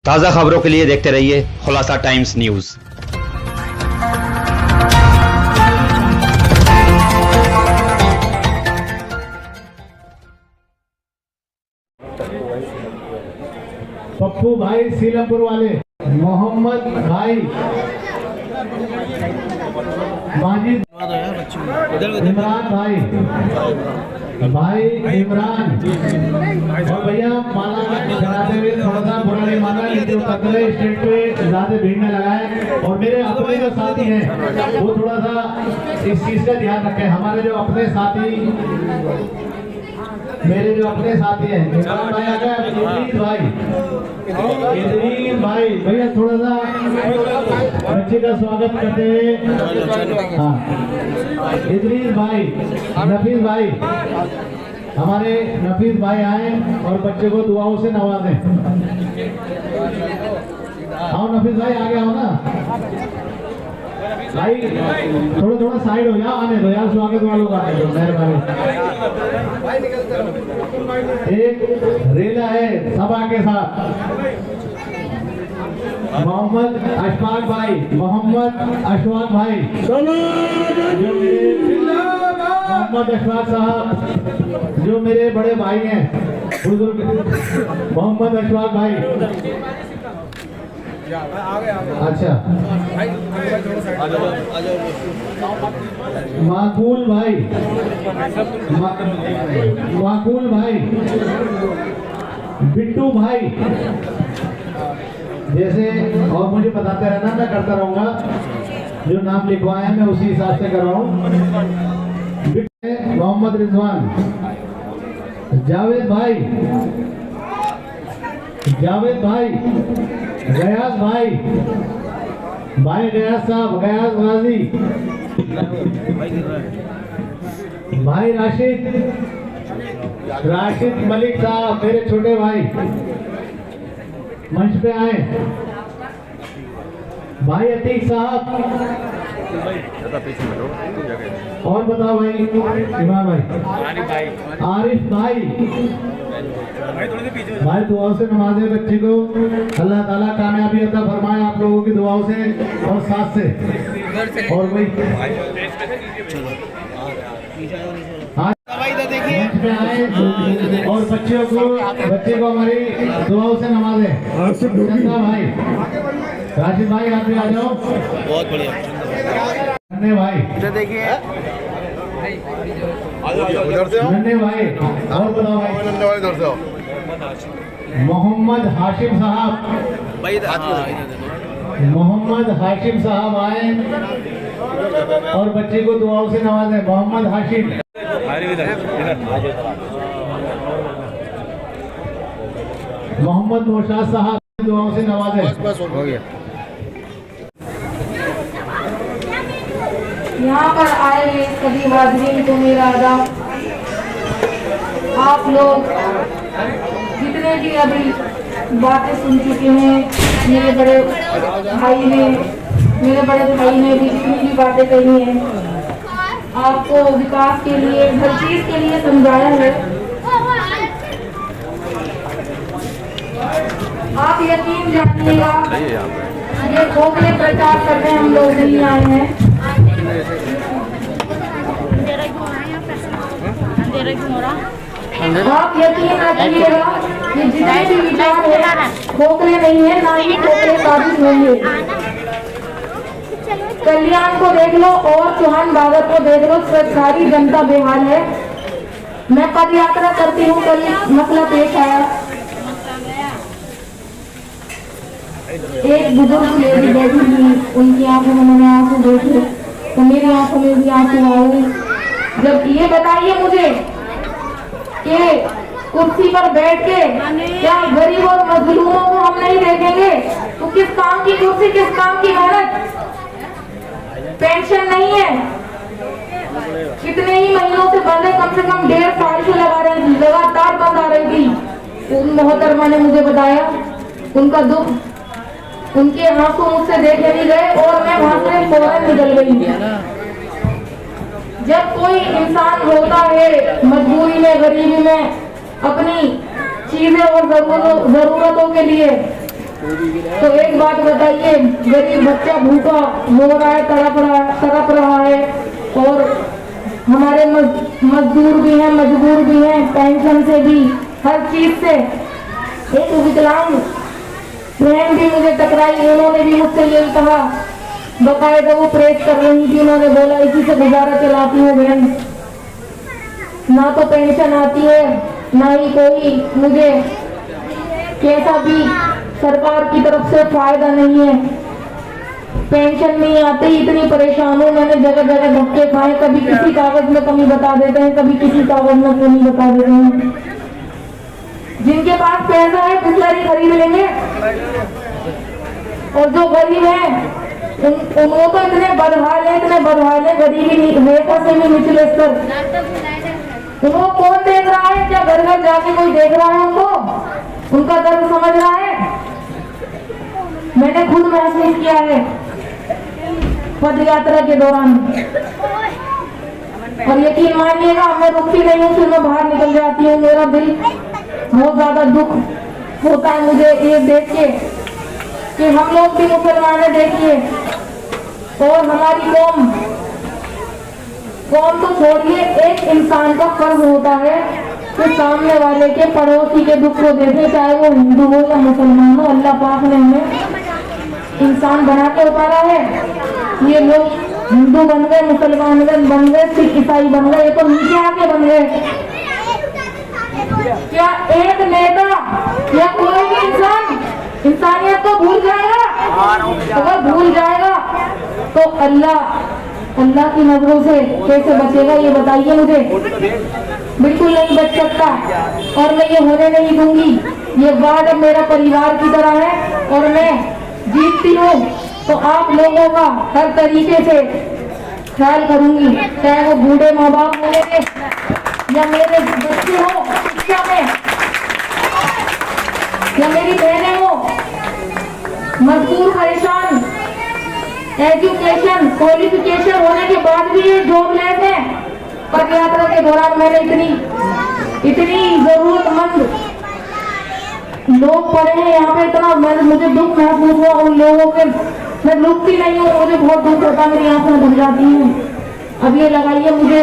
ताज़ा खबरों के लिए देखते रहिए खुलासा टाइम्स न्यूज़। पप्पू भाई सीलमपुर वाले, मोहम्मद भाई, माजिद, इमरान भाई, भाई इमरान और भैया माला चढ़ाते हुए थोड़ा सा बुरा नहीं माना, लेकिन कतरे स्टेट पे ज्यादा भीड़ न लगाए। और मेरे अपने जो साथी हैं वो थोड़ा सा इस चीज का ध्यान रखें। हमारे जो अपने साथी, मेरे जो अपने साथी हैं, इमरान भाई आ गए, इद्रीस भाई भैया थोड़ा सा बच्चे का स्वागत करते हुए, हाँ इद्रीस भाई, नफीस भाई, हमारे नफीस भाई आए और बच्चे को दुआओं से नवाजें। आओ नफीस भाई आगे आओ ना भाई, थोड़ा थोड़ा साइड हो जाओ, आने दो यार, स्वागत वालों का आने दो मेहरबानी। एक रेला है सभा के साथ, मोहम्मद अशफाक भाई, मोहम्मद अशफाक भाई, मोहम्मद अशफाक साहब जो मेरे बड़े भाई हैं, बुजुर्ग मोहम्मद अशफाक भाई। अच्छा माकूल भाई, माकूल भाई, बिट्टू भाई, जैसे और मुझे बताते रहना, मैं करता रहूंगा, जो नाम लिखवाए हैं मैं उसी हिसाब से कर रहा हूँ। मोहम्मद रिजवान, जावेद भाई, जावेद भाई, गयास भाई, भाई गयास साहब, गयास गाजी, भाई राशिद, राशिद मलिक साहब मेरे छोटे भाई मंच पे आए, भाई अतीक साहब, और बताओ भाई, इमरान भाई, आरिफ भाई, भाई दुआओं से नवाजे बच्चे को, अल्लाह ताला कामयाबी अता फरमाए आप लोगों की दुआओं से और साथ से। और भाई और बच्चे को हमारी दुआओं से नवाजे। चंदा भाई, राशिद भाई आप भी आ जाओ, बहुत बढ़िया भाई, देखिए नन्हे भाई, और बताओ भाई, मोहम्मद हाशिम साहब, मोहम्मद हाशिम साहब आए और बच्चे को दुआओं से नवाजें। मोहम्मद हाशिम, मोहम्मद नौशाद साहब दुआओं से नवाजें। यहाँ पर आए सभी हाज़रीन को मेरा आदाब। आप लोग जितने भी अभी बातें सुन चुके हैं, मेरे बड़े भाई ने भी जितनी भी बातें कही हैं, आपको विकास के लिए, हर चीज के लिए समझाया है। आप यकीन जानिएगा, ये खोखले प्रचार करने हम लोग नहीं आए हैं। आप यकीन रखिएगा कि जितने भी विचार है खोखले नहीं है, ना ही खोखले साबित होंगे। कल्याण को देख लो और चौहान बागर को देख लो, सारी जनता बेहाल है। मैं पद यात्रा करती हूँ, कल मसला पेश आया, एक बुजुर्ग लेडी बैठी थी, उनकी आंखों में मैंने आंसू देखे तो मेरी आंखों में भी आंसू आए। जब ये बताइए मुझे कि कुर्सी पर बैठ के क्या गरीब और मजलूमों को हम नहीं देखेंगे, तो किस काम की कुर्सी, किस काम की मेहनत? पेंशन नहीं है, कितने ही महीनों से बंद है, कम से कम 1.5 साल से लगा रही थी, लगातार बंद आ रही थी। उन मोहतरमा ने मुझे बताया उनका दुख, उनके आंसू मुझसे देखे नहीं गए और मैं वहां से फौरन निकल गई। जब कोई इंसान रोता है मजबूरी में, गरीबी में, अपनी चीजें और जरूरतों के लिए, तो एक बात बताइए, गरीब बच्चा भूखा रो रहा है, तड़प रहा है, और हमारे मजदूर भी हैं, मजबूर भी हैं, पेंशन से भी, हर चीज से। एक विकलांग बहन भी मुझे टकराई, उन्होंने भी मुझसे यही कहा, बकायदा वो प्रेस कर रही थी, उन्होंने बोला इसी से गुजारा चलाती हूँ बहन, ना तो पेंशन आती है, ना ही कोई मुझे कैसा भी सरकार की तरफ से फायदा नहीं है, पेंशन नहीं आती, इतनी परेशान हूँ। मैंने जगह जगह धक्के खाए, कभी किसी कागज में कमी बता देते हैं, कभी किसी कागज में कमी बता देते हैं। जिनके पास पैसा है बिस्लरी खरीद लेंगे, और जो गरीब है उनको तो इतने बदहाल है, गरीबी रेखा से भी निचले स्तर। उनको कौन देख रहा है? क्या घर घर जाके कोई देख रहा है उनको? उनका दर्द समझ रहा है? मैंने खुद महसूस किया है पद यात्रा के दौरान, और यकीन मानिएगा मैं रुकती नहीं हूँ, फिर मैं बाहर निकल जाती हूँ। मेरा दिल बहुत ज्यादा दुख होता है मुझे ये देख के कि हम लोग भी मुसलमान हैं, देखिए, और हमारी कौम तो छोड़िए, एक इंसान का फर्ज होता है कि सामने वाले के पड़ोसी के दुख को देखे, चाहे वो हिंदू हो या मुसलमान हो। अल्लाह पाक ने हमें इंसान बना के उतारा है। ये लोग हिंदू बन गए, मुसलमान बन गए, सिख ईसाई बन गए, ये तो नीचे आके बन गए। क्या एक नेता या कोई भी इंसान इंसानियत को भूल जाएगा? अगर भूल जाएगा तो अल्लाह की नजरों से कैसे बचेगा, ये बताइए मुझे। बिल्कुल नहीं बच सकता, और मैं ये होने नहीं दूंगी। ये वार्ड मेरा परिवार की तरह है, और मैं जीतती हूँ तो आप लोगों का हर तरीके से ख्याल करूंगी, चाहे वो बूढ़े माँ बाप होने या मेरे बच्चे हो शिक्षा में, या मेरी बहनें हो मजदूर परेशान, एजुकेशन क्वालिफिकेशन होने के बाद भी ये जॉबलेस है। पद यात्रा के दौरान मैंने इतनी जरूरतमंद लोग पड़े हैं यहाँ पे, इतना मुझे दुख महसूस हुआ उन लोगों के। मैं रुकती नहीं हूँ, मुझे बहुत दुख होता है, मेरी आंखें भर जाती हैं। अब ये लगाइए मुझे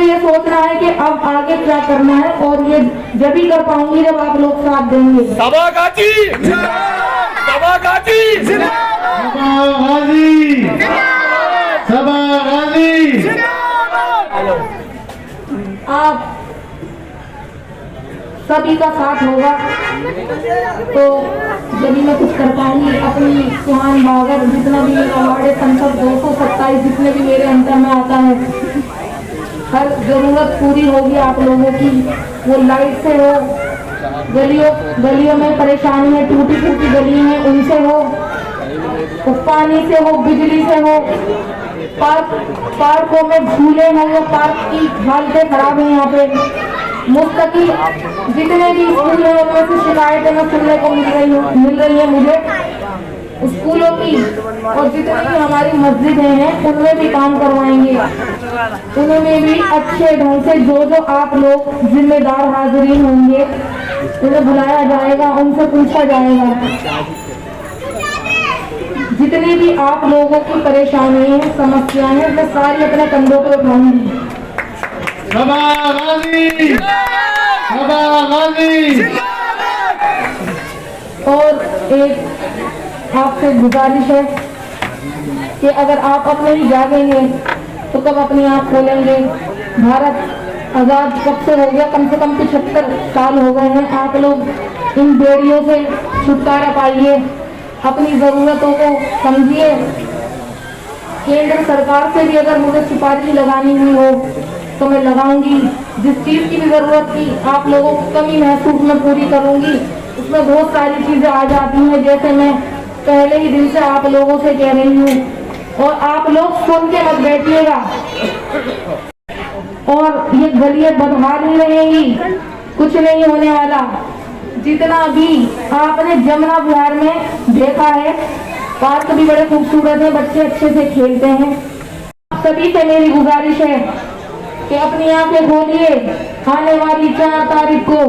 ये सोचना है कि अब आगे क्या करना है, और ये जब ही कर पाऊंगी जब आप लोग साथ देंगे। आप सभी का साथ होगा तो जब मैं कुछ कर पाऊंगी। अपनी सुहान बागर जितना भी मेरा वार्ड है, संसद 227 जितने भी मेरे अंतर में आता है, हर जरूरत पूरी होगी आप लोगों की। वो लाइट से हो, गलियों में परेशानी है, टूटी फूटी गली है उनसे हो, पानी से हो, बिजली से हो, पार्कों में झूले हैं, वो पार्क की हालतें खराब है यहाँ पे। मुस्तकिल जितने भी स्कूल हैं उनमें से शिकायतें में सुनने को मिल रही है मुझे स्कूलों की, और जितनी भी हमारी मस्जिदें हैं उनमें भी काम करवाएंगे। उनमें भी अच्छे ढंग से जो आप लोग जिम्मेदार हाजिरीन होंगे उन्हें बुलाया जाएगा, उनसे पूछा जाएगा। जितनी भी आप लोगों की परेशानी है, समस्याएं हैं, मैं सारी अपने कंधों पर उठाऊंगी। और एक आपसे गुजारिश है कि अगर आप अपने ही जागेंगे तो कब अपनी आँख खोलेंगे। भारत आजाद कब से हो गया? कम से कम 75 साल हो गए हैं। आप लोग इन बेड़ियों से छुटकारा पाइए, अपनी जरूरतों को समझिए। केंद्र सरकार से भी अगर मुझे सुपारी लगानी हुई हो तो मैं लगाऊंगी। जिस चीज की भी जरूरत थी आप लोगों को कमी महसूस में पूरी करूंगी। उसमें बहुत सारी चीजें आ जाती हैं, जैसे मैं पहले ही दिन से आप लोगों से कह रही हूँ, और आप लोग सुन के मत बैठिएगा। और ये गलियां बदहाल ही रहेंगी, कुछ नहीं होने वाला। जितना भी आपने जमुना बिहार में देखा है, पार्क भी बड़े खूबसूरत है, बच्चे अच्छे से खेलते हैं। सभी से मेरी गुजारिश है कि अपनी आंखें खोलिए। आने वाली 4 तारीख को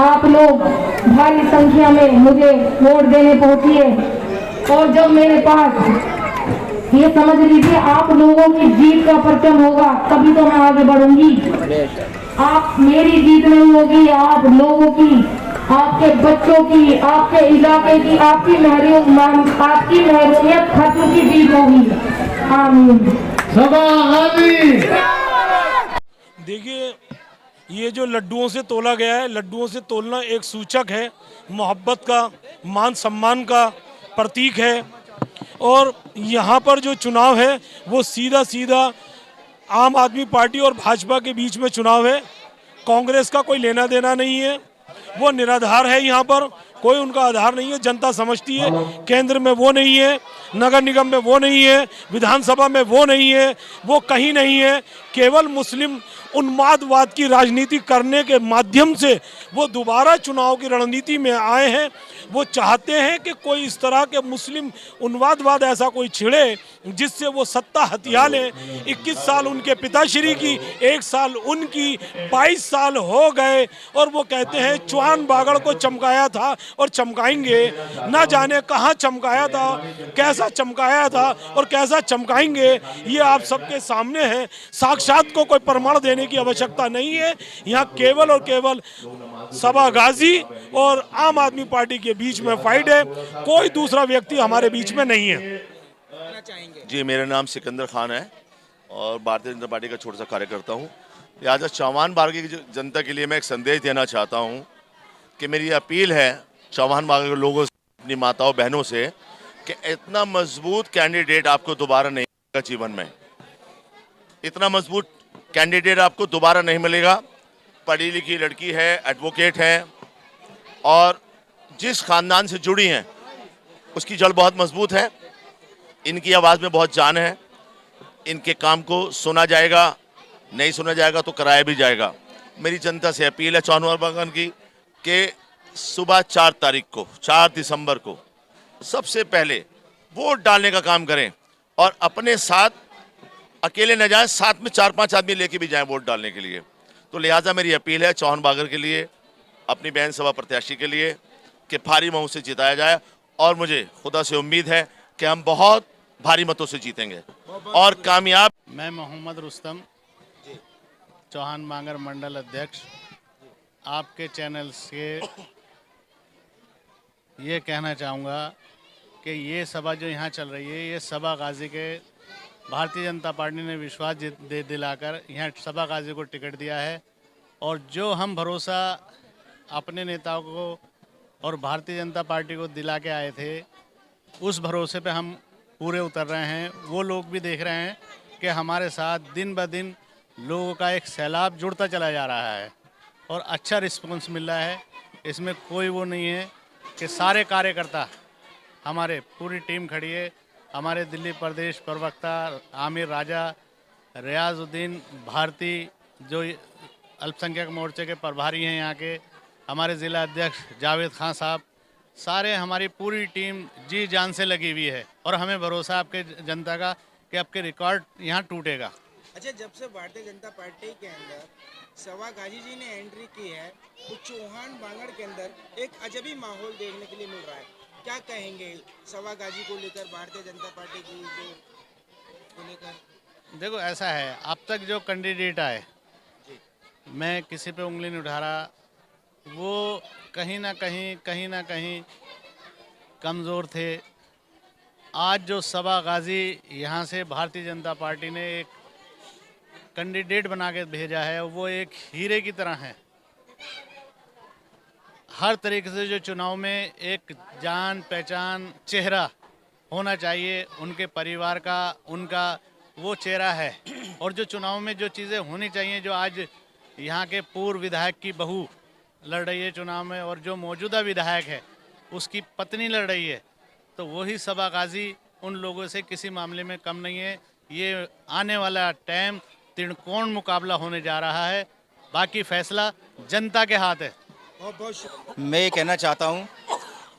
आप लोग भारी संख्या में मुझे वोट देने पहुंची है। और जब मेरे पास ये समझ लीजिए आप लोगों की जीत का परचम होगा तभी तो मैं आगे बढ़ूंगी। आप मेरी जीत नहीं होगी, आप लोगों की, आपके बच्चों की, आपके इलाके की, आपकी महरूमियत खत्म की जीत होगी। आमीन। देखिए, ये जो लड्डुओं से तोला गया है, लड्डुओं से तोलना एक सूचक है, मोहब्बत का, मान सम्मान का प्रतीक है। और यहाँ पर जो चुनाव है वो सीधा सीधा आम आदमी पार्टी और भाजपा के बीच में चुनाव है। कांग्रेस का कोई लेना देना नहीं है, वो निराधार है, यहाँ पर कोई उनका आधार नहीं है। जनता समझती है केंद्र में वो नहीं है, नगर निगम में वो नहीं है, विधानसभा में वो नहीं है, वो कहीं नहीं है। केवल मुस्लिम उन्मादवाद की राजनीति करने के माध्यम से वो दोबारा चुनाव की रणनीति में आए हैं। वो चाहते हैं कि कोई इस तरह के मुस्लिम उन्मादवाद ऐसा कोई छिड़े जिससे वो सत्ता हथिया लें। 21 साल उनके पिताश्री की, 1 साल उनकी, 22 साल हो गए और वो कहते हैं चौहान बागड़ को चमकाया था और चमकाएंगे। ना जाने कहाँ चमकाया था, कैसा चमकाया था और कैसा चमकाएंगे, ये आप सबके सामने है। साक्षात को कोई प्रमाण देने की आवश्यकता नहीं है। यहाँ केवल और केवल सबा गाजी और आम आदमी पार्टी के बीच में फाइट है, कोई दूसरा व्यक्ति हमारे बीच में नहीं है। जी, मेरा नाम सिकंदर खान है और भारतीय जनता पार्टी का छोटा सा कार्यकर्ता हूँ। लिहाजा चौहान बागड़ की जनता के लिए मैं एक संदेश देना चाहता हूँ कि मेरी अपील है चौहान बागड़ के लोगों से, अपनी माताओं बहनों से, कि इतना मजबूत कैंडिडेट आपको दोबारा नहीं मिलेगा जीवन में। इतना मजबूत कैंडिडेट आपको दोबारा नहीं मिलेगा। पढ़ी लिखी लड़की है, एडवोकेट है और जिस खानदान से जुड़ी हैं उसकी जड़ बहुत मजबूत है। इनकी आवाज़ में बहुत जान है। इनके काम को सुना जाएगा, नहीं सुना जाएगा तो कराया भी जाएगा। मेरी जनता से अपील है चौहान बागड़ की कि सुबह 4 तारीख को, 4 दिसंबर को सबसे पहले वोट डालने का काम करें और अपने साथ अकेले न जाएं, साथ में 4-5 आदमी लेके भी जाएं वोट डालने के लिए। तो लिहाजा मेरी अपील है चौहान बागड़ के लिए, अपनी बहन सभा प्रत्याशी के लिए, कि भारी मतों से जिताया जाए। और मुझे खुदा से उम्मीद है कि हम बहुत भारी मतों से जीतेंगे और कामयाब। मैं मोहम्मद रुस्तम, चौहान बागड़ मंडल अध्यक्ष, आपके चैनल से ये कहना चाहूँगा कि ये सभा जो यहाँ चल रही है, ये सबा गाजी के भारतीय जनता पार्टी ने विश्वास दिलाकर यहाँ सबा गाजी को टिकट दिया है। और जो हम भरोसा अपने नेताओं को और भारतीय जनता पार्टी को दिला के आए थे, उस भरोसे पे हम पूरे उतर रहे हैं। वो लोग भी देख रहे हैं कि हमारे साथ दिन ब दिन लोगों का एक सैलाब जुड़ता चला जा रहा है और अच्छा रिस्पॉन्स मिल रहा है। इसमें कोई वो नहीं है कि सारे कार्यकर्ता, हमारे पूरी टीम खड़ी है। हमारे दिल्ली प्रदेश प्रवक्ता आमिर राजा, रियाजुद्दीन भारती जो अल्पसंख्यक मोर्चे के प्रभारी हैं यहाँ के, हमारे ज़िला अध्यक्ष जावेद खान साहब, सारे हमारी पूरी टीम जी जान से लगी हुई है और हमें भरोसा आपके जनता का कि आपके रिकॉर्ड यहाँ टूटेगा। अच्छा, जब से भारतीय जनता पार्टी के अंदर सबा गाजी जी ने एंट्री की है तो चौहान बागड़ के अंदर एक अजबी माहौल देखने के लिए मिल रहा है। क्या कहेंगे सबा गाजी को लेकर, भारतीय जनता पार्टी की को लेकर? देखो, ऐसा है, अब तक जो कैंडिडेट आए, मैं किसी पे उंगली नहीं उठा रहा, वो कहीं ना कहीं कमज़ोर थे। आज जो सबा गाजी यहाँ से भारतीय जनता पार्टी ने एक कैंडिडेट बना के भेजा है, वो एक हीरे की तरह है। हर तरीके से जो चुनाव में एक जान पहचान चेहरा होना चाहिए, उनके परिवार का, उनका वो चेहरा है। और जो चुनाव में जो चीज़ें होनी चाहिए, जो आज यहाँ के पूर्व विधायक की बहू लड़ रही है चुनाव में और जो मौजूदा विधायक है उसकी पत्नी लड़ रही है, तो वही सबा गाजी उन लोगों से किसी मामले में कम नहीं है। ये आने वाला टाइम त्रिकोण मुकाबला होने जा रहा है, बाकी फैसला जनता के हाथ है। मैं ये कहना चाहता हूँ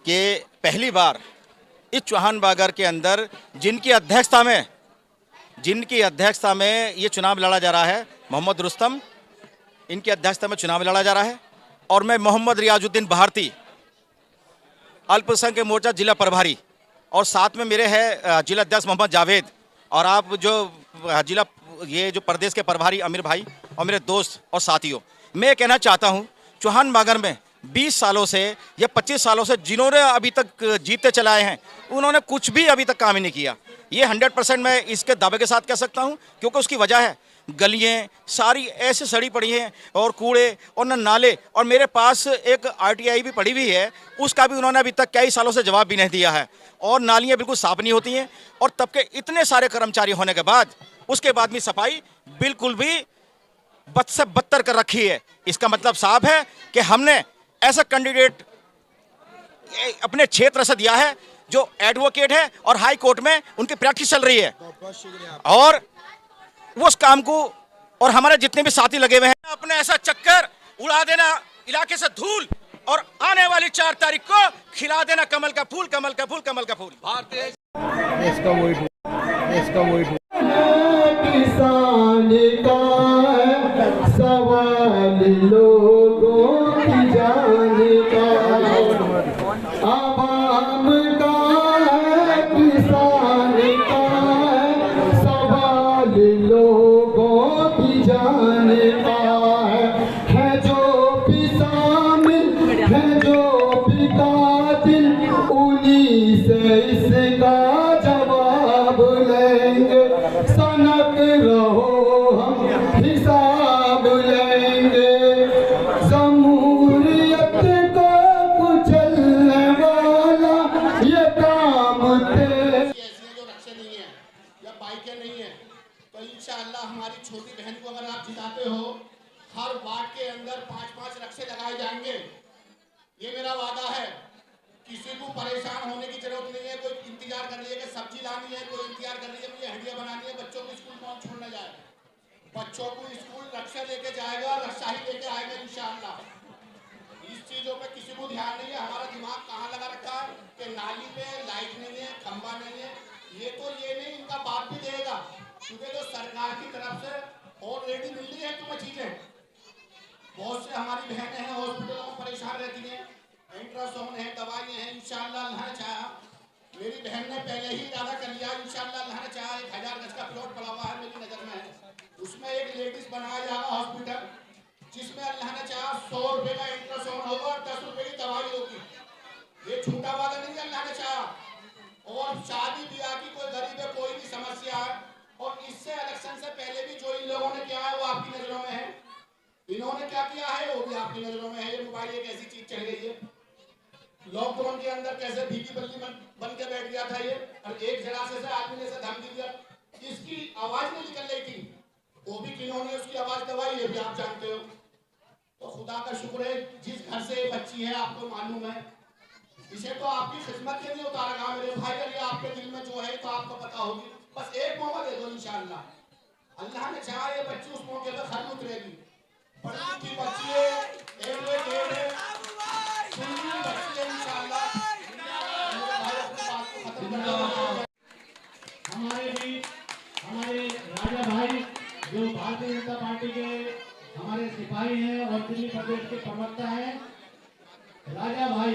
कि पहली बार इस चौहान बागड़ के अंदर जिनकी अध्यक्षता में ये चुनाव लड़ा जा रहा है, मोहम्मद रुस्तम, इनकी अध्यक्षता में चुनाव लड़ा जा रहा है। और मैं मोहम्मद रियाजुद्दीन भारती, अल्पसंख्यक के मोर्चा जिला प्रभारी, और साथ में मेरे है जिला अध्यक्ष मोहम्मद जावेद, और आप जो जिला ये जो प्रदेश के प्रभारी अमीर भाई और मेरे दोस्त और साथियों, मैं कहना चाहता हूं चौहान बागर में 20 सालों से या 25 सालों से जिन्होंने अभी तक जीतते चलाए हैं, उन्होंने कुछ भी अभी तक काम ही नहीं किया। ये 100% मैं इसके दावे के साथ कह सकता हूं, क्योंकि उसकी वजह है गलियाँ सारी ऐसे सड़ी पड़ी हैं और कूड़े और न नाले, और मेरे पास एक RTI भी पड़ी हुई है, उसका भी उन्होंने अभी तक कई सालों से जवाब भी नहीं दिया है, और नालियाँ बिल्कुल साफ नहीं होती हैं, और तब के इतने सारे कर्मचारी होने के बाद उसके बाद भी सफाई बिल्कुल भी बद से बदतर कर रखी है। इसका मतलब साफ है कि हमने ऐसा कैंडिडेट अपने क्षेत्र से दिया है जो एडवोकेट है और हाई कोर्ट में उनकी प्रैक्टिस चल रही है, और वो उस काम को, और हमारे जितने भी साथी लगे हुए हैं, अपने ऐसा चक्कर उड़ा देना इलाके से धूल, और आने वाली 4 तारीख को खिला देना कमल का फूल, कमल का फूल, कमल का फूल। भारतीय किसान का सवाल लोगों की जान का, आवाम का किसान का सवाल लोगों की जान का है जो भी शामिल है, जो भी कातिल, उन्हीं से इसका जवाब लेंगे। सनक रहो हम हिसाब लेंगे, जमहूरियत को कुचलने वाला ये काम थे। जो रक्षे नहीं है या बाइकें नहीं है, तो इंशाअल्लाह हमारी छोटी बहन को अगर आप जिताते हो, हर वार्ड के अंदर 5-5 रक्षे लगाए जाएंगे। ये मेरा वादा है। किसी को परेशान होने की जरूरत नहीं है। कोई इंतजार कर रही है कि सब्जी लानी है, कोई इंतजार कर रही है मुझे हड्डियां बनानी है, बच्चों को स्कूल कौन छोड़ने जाए? बच्चों को स्कूल रक्षा लेके जाएगा, रक्षा ही लेके आएगा इंशाअल्लाह। इस चीजों पे किसी को ध्यान नहीं है। हमारा दिमाग कहाँ लगा रखा है कि नाली पे लाइट नहीं है, खंबा नहीं है। ये नहीं, इनका बाप भी देगा, क्योंकि जो सरकार की तरफ से ऑलरेडी मिल रही है तुम्हें चीजें। बहुत से हमारी बहनें हैं हॉस्पिटलों में परेशान रहती हैं, अल्ट्रासाउंड है, दवाइयाँ हैं। इंशाअल्लाह अल्लाह ने चाहा, मेरी बहन ने पहले ही इरादा कर लिया, इंशाअल्लाह अल्लाह ने चाहा 1000 गज का प्लॉट पड़ा हुआ है मेरी नज़र में है, उसमें एक लेडीज बनाया जाएगा हॉस्पिटल, जिसमें अल्लाह ने चाहा 100 रुपये का अल्ट्रासाउंड होगा और 10 रुपये की दवाई होगी। ये झूठा वादा नहीं है, अल्लाह ने चाहा। और शादी ब्याह की कोई गरीब है, कोई भी समस्या है, और इससे इलेक्शन से पहले भी जो इन लोगों ने किया है वो आपकी नज़रों में है। इन्होंने क्या किया है वो भी आपकी नज़रों में है। ये मोबाइल एक ऐसी चीज चल गई है, लॉकडाउन के अंदर कैसे भीगी बल्ली बन के बैठ गया था ये, और एक जरासे से आदमी ने धमकी दिया, इसकी आवाज नहीं निकल रही थी, वो भी किन्होंने उसकी आवाज दबाई, ये भी आप जानते हो। तो खुदा का शुक्र है, जिस घर से ये बच्ची है आपको मालूम है, इसे तो आपकी खिदमत के लिए उतारा गया मेरे भाई, अगर ये आपके दिल में जो है तो आपको पता होगी। बस एक मौका दे दो, इंशाअल्लाह अल्लाह ने चाहा ये बच्ची उस मौके पर खत्म उतरेगी। पढ़ने की बच्ची है, हमारे राजा भाई जो भारतीय जनता पार्टी के हमारे सिपाही हैं और दिल्ली प्रदेश के प्रवक्ता हैं, राजा भाई